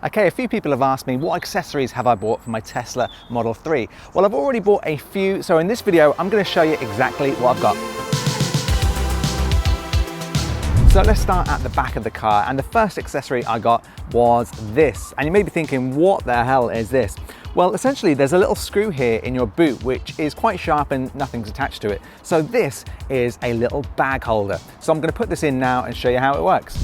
Okay, a few people have asked me what accessories have I bought for my Tesla Model 3. Well, I've already bought a few, so in this video, I'm going to show you exactly what I've got. So let's start at the back of the car, and the first accessory I got was this. And you may be thinking, what the hell is this? Well, essentially there's a little screw here in your boot which is quite sharp and nothing's attached to it. So this is a little bag holder. So I'm going to put this in now and show you how it works.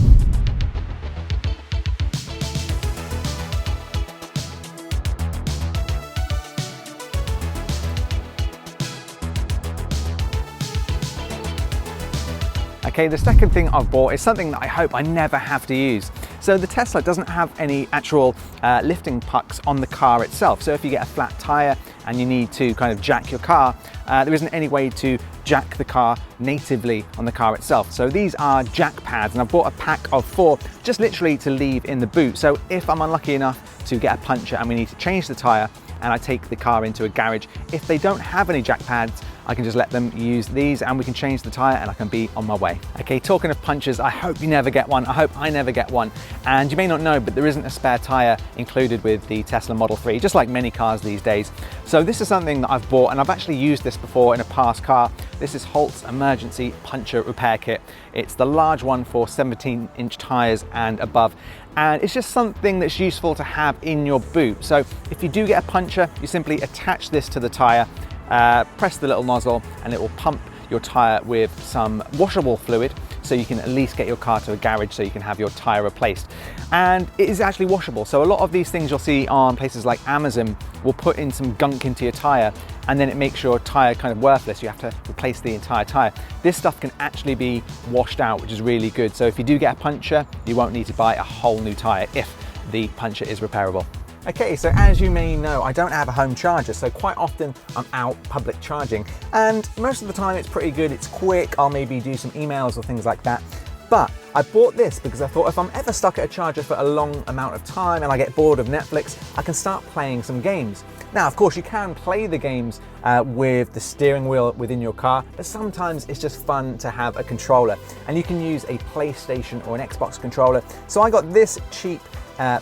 Okay, the second thing I've bought is something that I hope I never have to use. So the Tesla doesn't have any actual lifting pucks on the car itself. So if you get a flat tire and you need to kind of jack your car, there isn't any way to jack the car natively on the car itself. So these are jack pads, and I've bought a pack of 4 just literally to leave in the boot. So if I'm unlucky enough to get a puncture and we need to change the tire and I take the car into a garage, if they don't have any jack pads, I can just let them use these and we can change the tire and I can be on my way. Okay, talking of punctures, I hope you never get one. I hope I never get one. And you may not know, but there isn't a spare tire included with the Tesla Model 3, just like many cars these days. So this is something that I've bought, and I've actually used this before in a past car. This is Holts Emergency Puncture Repair Kit. It's the large one for 17-inch tires and above. And it's just something that's useful to have in your boot. So if you do get a puncture, you simply attach this to the tire, press the little nozzle, and it will pump your tire with some washable fluid, so you can at least get your car to a garage so you can have your tire replaced. And it is actually washable. So a lot of these things you'll see on places like Amazon will put in some gunk into your tire, and then it makes your tire kind of worthless. You have to replace the entire tire. This stuff can actually be washed out, which is really good. So if you do get a puncture, you won't need to buy a whole new tire if the puncture is repairable. Okay, so as you may know, I don't have a home charger, so quite often I'm out public charging, and most of the time it's pretty good, it's quick, I'll maybe do some emails or things like that. But I bought this because I thought if I'm ever stuck at a charger for a long amount of time and I get bored of Netflix, I can start playing some games. Now, of course, you can play the games with the steering wheel within your car, but sometimes it's just fun to have a controller, and you can use a PlayStation or an Xbox controller. So I got this cheap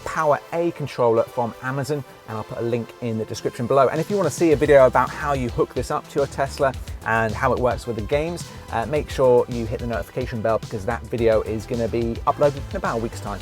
Power A controller from Amazon, and I'll put a link in the description below. And if you want to see a video about how you hook this up to your Tesla and how it works with the games, make sure you hit the notification bell, because that video is going to be uploaded in about a week's time.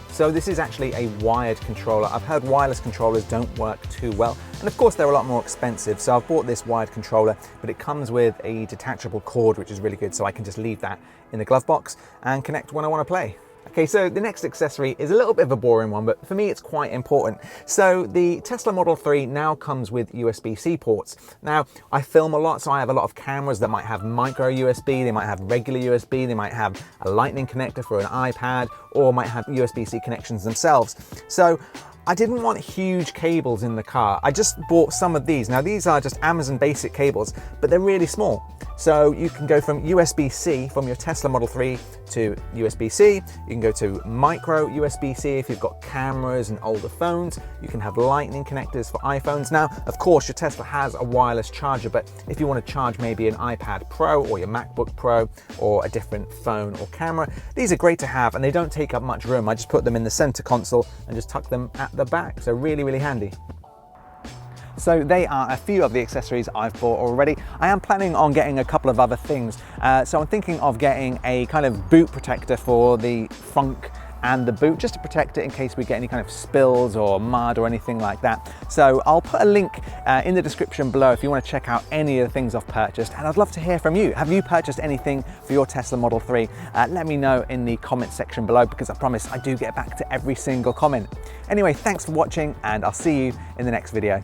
So this is actually a wired controller. I've heard wireless controllers don't work too well, and of course they're a lot more expensive. So I've bought this wired controller, but it comes with a detachable cord, which is really good. So I can just leave that in the glove box and connect when I want to play. Okay, so the next accessory is a little bit of a boring one, but for me it's quite important. So the Tesla Model 3 now comes with USB-C ports. Now, I film a lot, so I have a lot of cameras that might have micro USB, they might have regular USB, they might have a lightning connector for an iPad, or might have USB-C connections themselves. So I didn't want huge cables in the car. I just bought some of these. Now these are just Amazon basic cables, but they're really small. So you can go from USB-C from your Tesla Model 3 to USB-C. You can go to micro USB-C if you've got cameras and older phones. You can have lightning connectors for iPhones. Now, of course, your Tesla has a wireless charger, but if you want to charge maybe an iPad Pro or your MacBook Pro or a different phone or camera, these are great to have, and they don't take up much room. I just put them in the center console and just tuck them at the back. So really, really handy. So they are a few of the accessories I've bought already. I am planning on getting a couple of other things. So I'm thinking of getting a kind of boot protector for the front and the boot, just to protect it in case we get any kind of spills or mud or anything like that. So I'll put a link in the description below if you want to check out any of the things I've purchased, and I'd love to hear from you. Have you purchased anything for your Tesla Model 3? Let me know in the comment section below, because I promise I do get back to every single comment. Anyway, thanks for watching, and I'll see you in the next video.